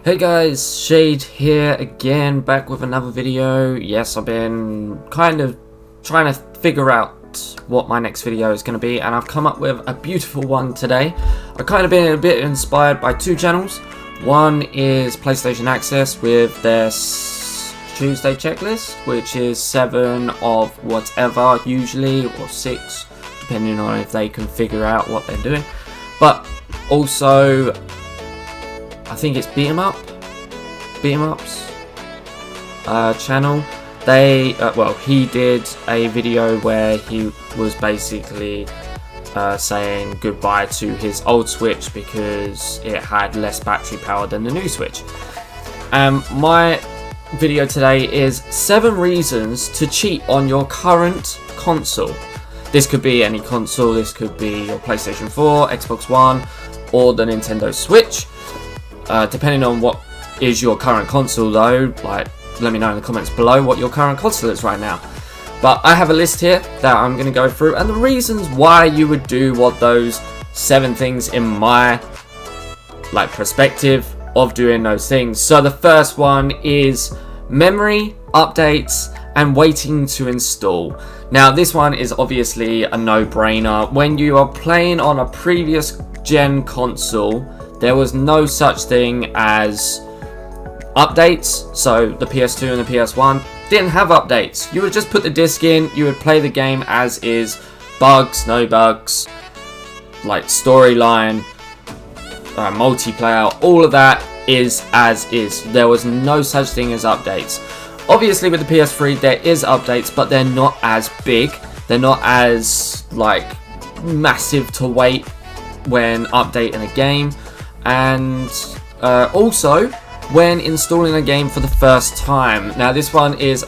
Hey guys, Shade here again, back with another video. Yes, I've been kind of trying to figure out what my next video is going to be, and I've come up with a beautiful one today. I've kind of been a bit inspired by two channels. One is PlayStation Access with their Tuesday checklist, which is 7 of whatever usually, or 6, depending on if they can figure out what they're doing. But also, I think it's Beat 'em Ups channel. They he did a video where he was basically saying goodbye to his old Switch because it had less battery power than the new Switch. My video today is 7 reasons to cheat on your current console. This could be any console. This could be your PlayStation 4, Xbox One, or the Nintendo Switch. Depending on what is your current console though, like, let me know in the comments below what your current console is right now. But I have a list here that I'm going to go through, and the reasons why you would do what those 7 things in my perspective of doing those things. So the first one is memory updates and waiting to install. Now this one is obviously a no-brainer. When you are playing on a previous gen console, there was no such thing as updates. So the PS2 and the PS1 didn't have updates. You would just put the disc in, you would play the game as is, bugs, no bugs, like storyline, multiplayer, all of that is as is. There was no such thing as updates. Obviously with the PS3 there is updates, but they're not as big. They're not as massive to wait when updating a game. And also when installing a game for the first time. Now this one is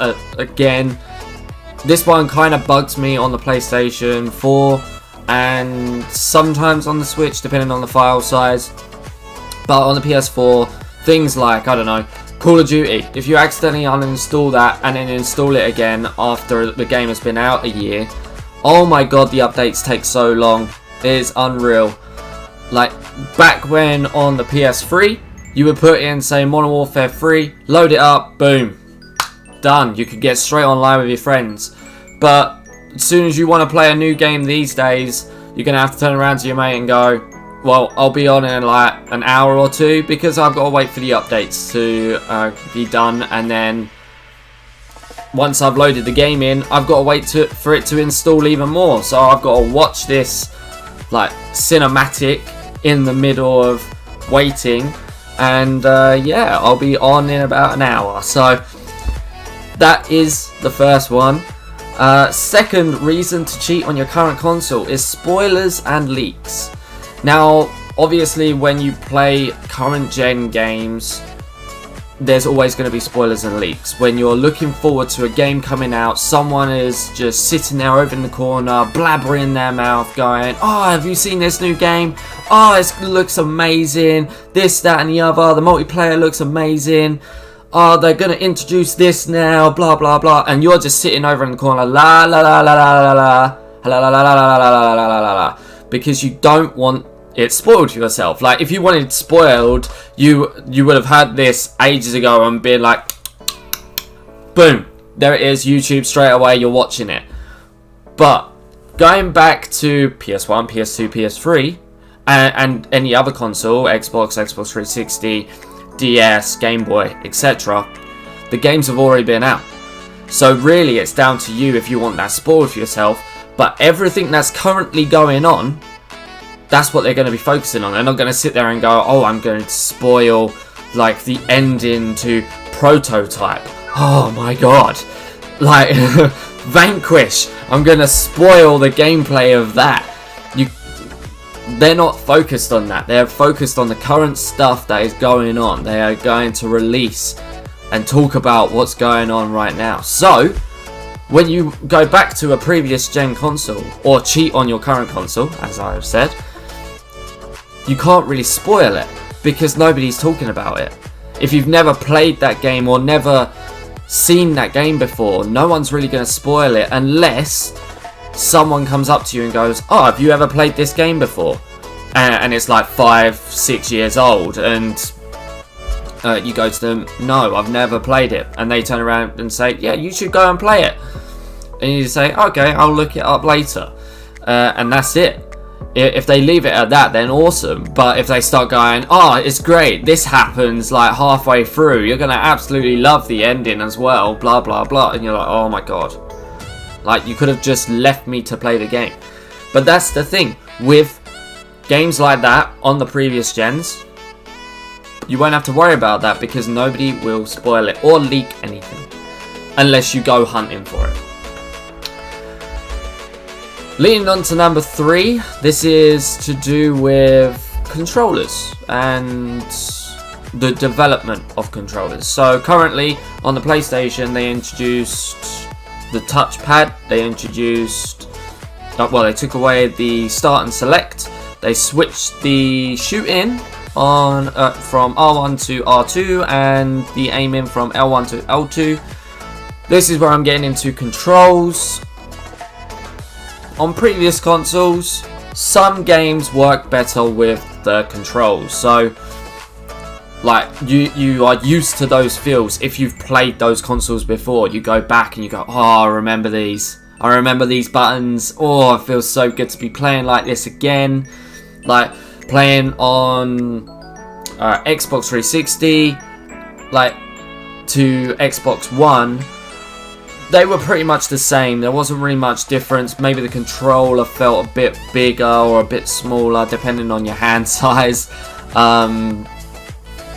this one kind of bugs me on the PlayStation 4 and sometimes on the Switch depending on the file size. But on the PS4, things like, I don't know, Call of Duty, if you accidentally uninstall that and then install it again after the game has been out a year, oh my god, the updates take so long. It is unreal. Like back when on the PS3, you would put in, say, Modern Warfare 3, load it up, boom, done. You could get straight online with your friends. But as soon as you want to play a new game these days, you're going to have to turn around to your mate and go, well, I'll be on in like an hour or two because I've got to wait for the updates to be done. And then once I've loaded the game in, I've got to wait for it to install even more. So I've got to watch this cinematic in the middle of waiting, and yeah, I'll be on in about an hour. So that is the first one. Second reason to cheat on your current console is spoilers and leaks. Now obviously when you play current gen games, there's always going to be spoilers and leaks. When you're looking forward to a game coming out, someone is just sitting there over in the corner, blabbering their mouth, going, oh, have you seen this new game? Oh, it looks amazing. This, that, and the other. The multiplayer looks amazing. Oh, they're going to introduce this now, blah, blah, blah. And you're just sitting over in the corner, la, la, la, la, la, la, la, la, la, la, la, la, la, la, la, la, la, because you don't want it spoiled for yourself. Like, if you wanted it spoiled, you would have had this ages ago and been like, boom, there it is, YouTube straight away, you're watching it. But going back to PS1, PS2, PS3, and any other console, Xbox, Xbox 360, DS, Game Boy, etc., the games have already been out. So really, it's down to you if you want that spoiled for yourself. But everything that's currently going on, that's what they're going to be focusing on. They're not going to sit there and go, oh, I'm going to spoil the ending to Prototype. Oh my god. Vanquish. I'm going to spoil the gameplay of that. They're not focused on that. They're focused on the current stuff that is going on. They are going to release and talk about what's going on right now. So when you go back to a previous gen console or cheat on your current console, as I have said, you can't really spoil it because nobody's talking about it. If you've never played that game or never seen that game before, no one's really going to spoil it unless someone comes up to you and goes, oh, have you ever played this game before? And it's like 5-6 years old, and You go to them, no, I've never played it. And they turn around and say, yeah, you should go and play it. And you say, okay, I'll look it up later. And that's it. If they leave it at that, then awesome. But if they start going, oh, it's great, this happens like halfway through, you're going to absolutely love the ending as well, blah, blah, blah. And you're like, oh my god. Like, you could have just left me to play the game. But that's the thing. With games like that on the previous gens, you won't have to worry about that because nobody will spoil it or leak anything. Unless you go hunting for it. Leading on to number 3, this is to do with controllers and the development of controllers. So currently on the PlayStation they introduced the touchpad, they took away the start and select, they switched the shoot-in on from R1 to R2 and the aim-in from L1 to L2. This is where I'm getting into controls. On previous consoles, some games work better with the controls. So, like, you are used to those feels. If you've played those consoles before, you go back and you go, oh, I remember these. I remember these buttons. Oh, it feels so good to be playing like this again. Like, playing on Xbox 360, like, to Xbox One. They were pretty much the same. There wasn't really much difference. Maybe the controller felt a bit bigger or a bit smaller depending on your hand size.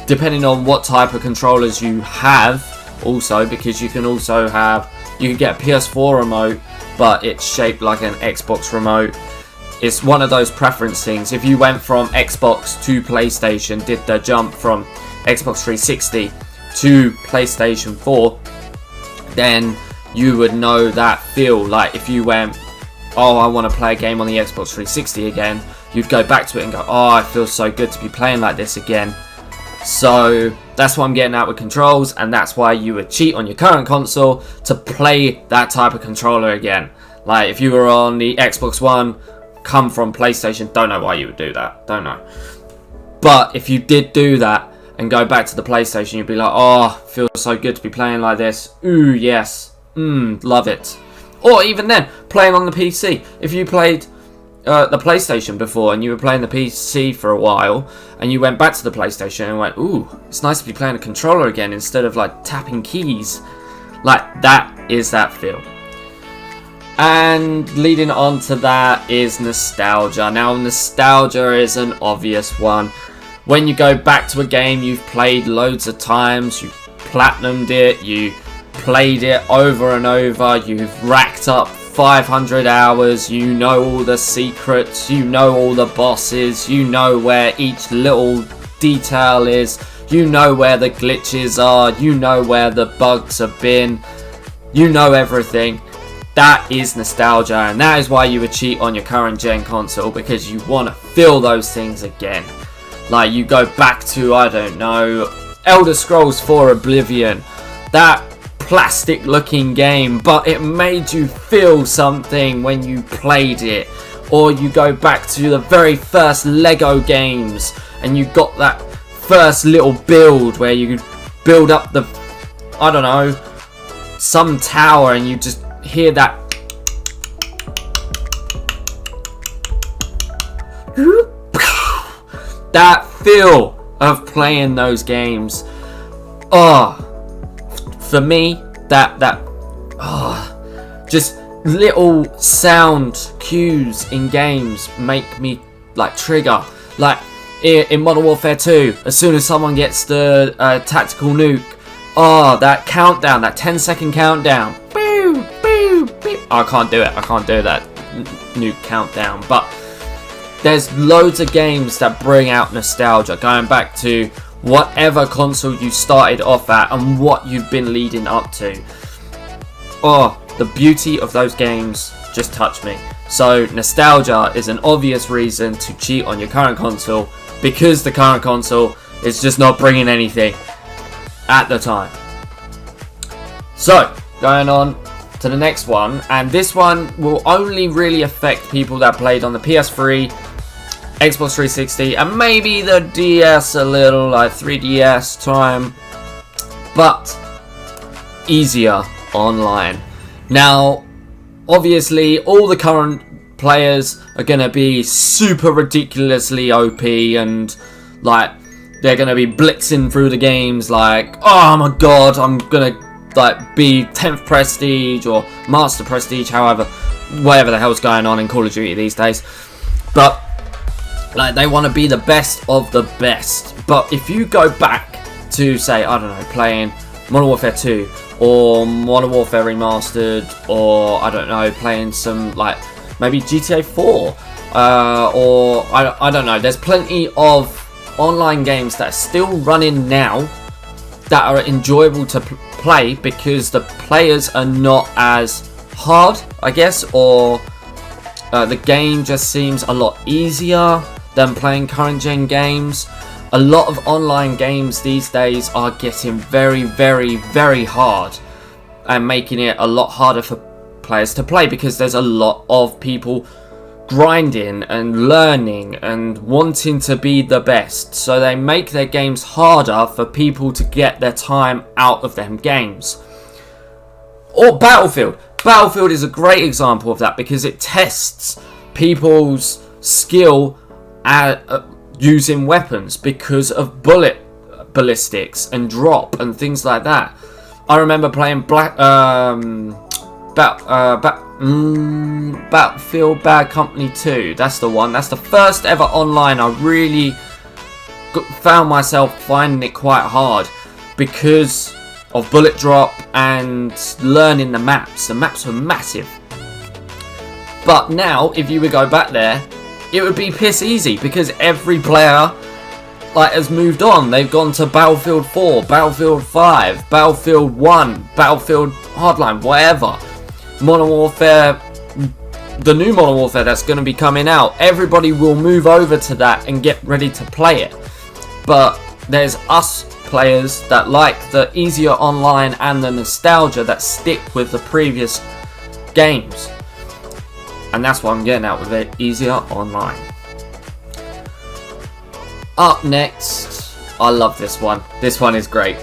Depending on what type of controllers you have also, because you can get a PS4 remote but it's shaped like an Xbox remote. It's one of those preference things. If you went from Xbox to PlayStation, did the jump from Xbox 360 to PlayStation 4, then you would know that feel. Like if you went, oh, I want to play a game on the Xbox 360 again, you'd go back to it and go, oh, it feels so good to be playing like this again. So that's what I'm getting at with controls, and that's why you would cheat on your current console to play that type of controller again. Like if you were on the Xbox One, come from PlayStation, don't know why you would do that, don't know. But if you did do that and go back to the PlayStation, you'd be like, oh, feels so good to be playing like this. Ooh, yes. Love it. Or even then, playing on the PC. If you played the PlayStation before and you were playing the PC for a while and you went back to the PlayStation and went, ooh, it's nice to be playing a controller again instead of like tapping keys. Like that is that feel. And leading on to that is nostalgia. Now, nostalgia is an obvious one. When you go back to a game you've played loads of times, you platinumed it, you played it over and over, you've racked up 500 hours, you know all the secrets, you know all the bosses, you know where each little detail is, you know where the glitches are, you know where the bugs have been, you know everything. That is nostalgia, and that is why you would cheat on your current gen console, because you want to feel those things again. Like you go back to, I don't know, Elder Scrolls 4 Oblivion, that plastic looking game, but it made you feel something when you played it. Or you go back to the very first Lego games and you got that first little build where you build up the, I don't know, some tower, and you just hear that that feel of playing those games. Oh, for me, just little sound cues in games make me like trigger. Like in Modern Warfare 2, as soon as someone gets the tactical nuke, oh, that countdown, that 10-second countdown. Boo, boo, boo. I can't do it. I can't do that nuke countdown. But there's loads of games that bring out nostalgia, going back to whatever console you started off at and what you've been leading up to. Oh, the beauty of those games just touch me. So nostalgia is an obvious reason to cheat on your current console, because the current console is just not bringing anything at the time. So going on to the next one, and this one will only really affect people that played on the PS3 Xbox 360, and maybe the DS a little, like 3DS time, but easier online. Now, obviously, all the current players are going to be super ridiculously OP, and like they're going to be blitzing through the games like, oh my god, I'm going to like be 10th prestige or master prestige, however, whatever the hell's going on in Call of Duty these days. But like, they want to be the best of the best. But if you go back to, say, I don't know, playing Modern Warfare 2 or Modern Warfare Remastered, or I don't know, playing some like maybe GTA 4 or I don't know, there's plenty of online games that are still running now that are enjoyable to play because the players are not as hard, I guess, or the game just seems a lot easier than playing current gen games. A lot of online games these days are getting very, very, very hard and making it a lot harder for players to play because there's a lot of people grinding and learning and wanting to be the best, so they make their games harder for people to get their time out of them games. Or Battlefield is a great example of that because it tests people's skill at using weapons because of bullet ballistics and drop and things like that. I remember playing Battlefield Bad Company 2. That's the one. That's the first ever online I really found myself finding it quite hard because of bullet drop and learning the maps. The maps were massive. But now, if you would go back there, it would be piss easy because every player like has moved on. They've gone to Battlefield 4, Battlefield 5, Battlefield 1, Battlefield Hardline, whatever. Modern Warfare, the new Modern Warfare that's going to be coming out, everybody will move over to that and get ready to play it. But there's us players that like the easier online and the nostalgia that stick with the previous games. And that's what I'm getting at with it, easier online. Up next, I love this one. This one is great.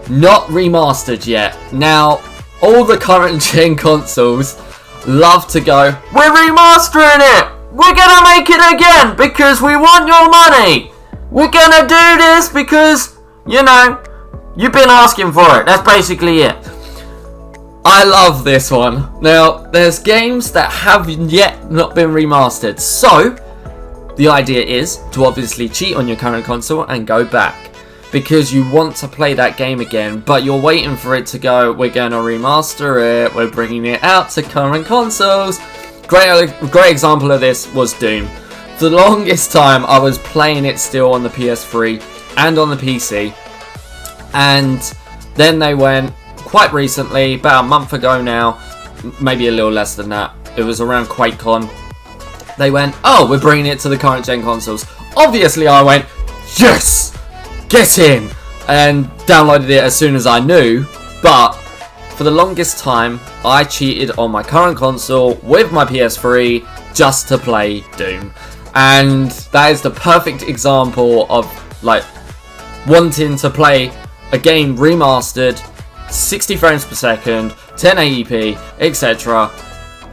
Not remastered yet. Now, all the current gen consoles love to go, we're remastering it! We're gonna make it again because we want your money! We're gonna do this because, you know, you've been asking for it. That's basically it. I love this one. Now, there's games that have yet not been remastered. So, the idea is to obviously cheat on your current console and go back. Because you want to play that game again, but you're waiting for it to go, we're going to remaster it, we're bringing it out to current consoles. Great example of this was Doom. For the longest time, I was playing it still on the PS3 and on the PC. And then they went, quite recently, about a month ago now, maybe a little less than that, it was around QuakeCon, they went, oh, we're bringing it to the current gen consoles. Obviously, I went, yes! Get in! And downloaded it as soon as I knew, but for the longest time, I cheated on my current console with my PS3 just to play Doom. And that is the perfect example of, like, wanting to play a game remastered, 60 frames per second, 1080p, etc.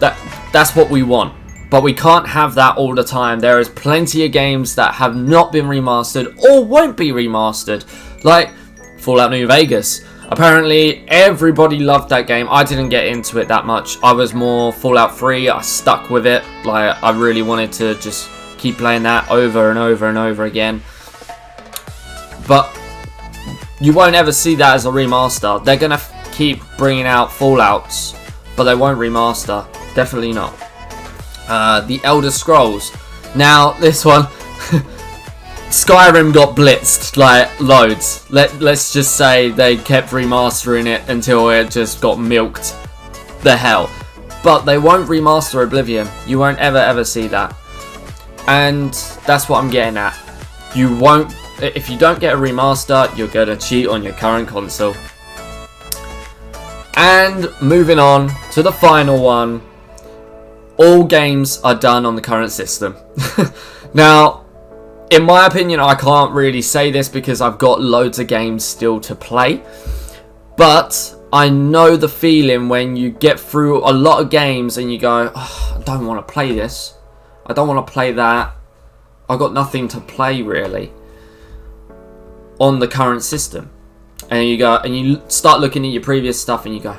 That's what we want. But we can't have that all the time. There is plenty of games that have not been remastered or won't be remastered. Like Fallout New Vegas. Apparently everybody loved that game. I didn't get into it that much. I was more Fallout 3. I stuck with it. Like, I really wanted to just keep playing that over and over and over again. But you won't ever see that as a remaster. They're going to keep bringing out Fallouts, but they won't remaster. Definitely not. The Elder Scrolls. Now, this one, Skyrim got blitzed, like, loads. Let's just say they kept remastering it until it just got milked the hell. But they won't remaster Oblivion. You won't ever see that. And that's what I'm getting at. You won't, if you don't get a remaster, you're going to cheat on your current console. And moving on to the final one. All games are done on the current system. Now, in my opinion, I can't really say this because I've got loads of games still to play. But I know the feeling when you get through a lot of games and you go, oh, I don't want to play this. I don't want to play that. I've got nothing to play really on the current system. And you go and you start looking at your previous stuff and you go,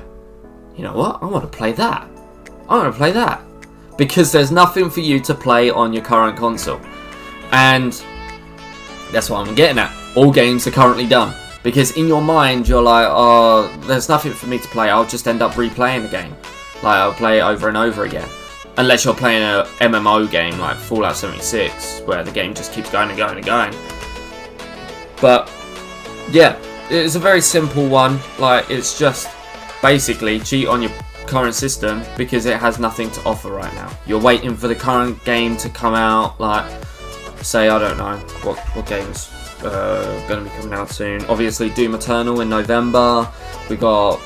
you know what? I want to play that. I want to play that. Because there's nothing for you to play on your current console. And that's what I'm getting at. All games are currently done. Because in your mind, you're like, oh, there's nothing for me to play. I'll just end up replaying the game. Like, I'll play it over and over again. Unless you're playing a MMO game like Fallout 76, where the game just keeps going and going and going. But, yeah, it's a very simple one. Like, it's just basically cheat on your current system because it has nothing to offer right now. You're waiting for the current game to come out. Like, say, I don't know, what games going to be coming out soon. Obviously, Doom Eternal in November. We got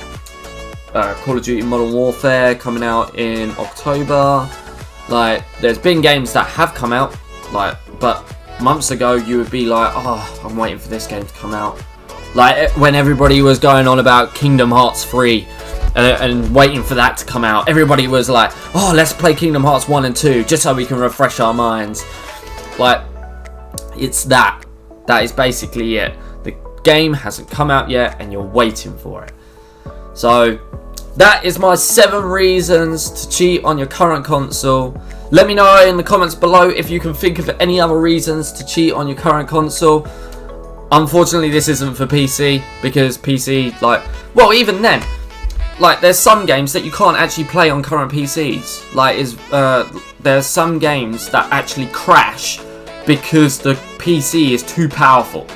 Call of Duty Modern Warfare coming out in October. Like, there's been games that have come out, like, but months ago you would be like, oh, I'm waiting for this game to come out. Like, when everybody was going on about Kingdom Hearts 3 and waiting for that to come out, everybody was like, oh, let's play Kingdom Hearts 1 and 2 just so we can refresh our minds. Like, it's that. That is basically it. The game hasn't come out yet and you're waiting for it. So, that is my 7 reasons to cheat on your current console. Let me know in the comments below if you can think of any other reasons to cheat on your current console. Unfortunately, this isn't for PC, because PC, like, well, even then, like, there's some games that you can't actually play on current PCs. Like, there's some games that actually crash because the PC is too powerful.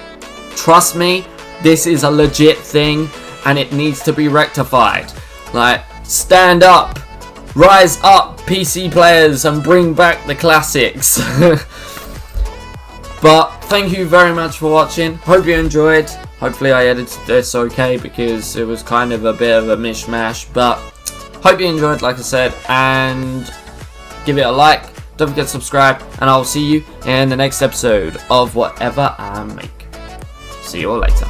Trust me, this is a legit thing and it needs to be rectified. Like, stand up, rise up, PC players, and bring back the classics. But thank you very much for watching. Hope you enjoyed. Hopefully I edited this okay because it was kind of a bit of a mishmash. But hope you enjoyed, like I said, and give it a like. Don't forget to subscribe, and I'll see you in the next episode of whatever I make. See you all later.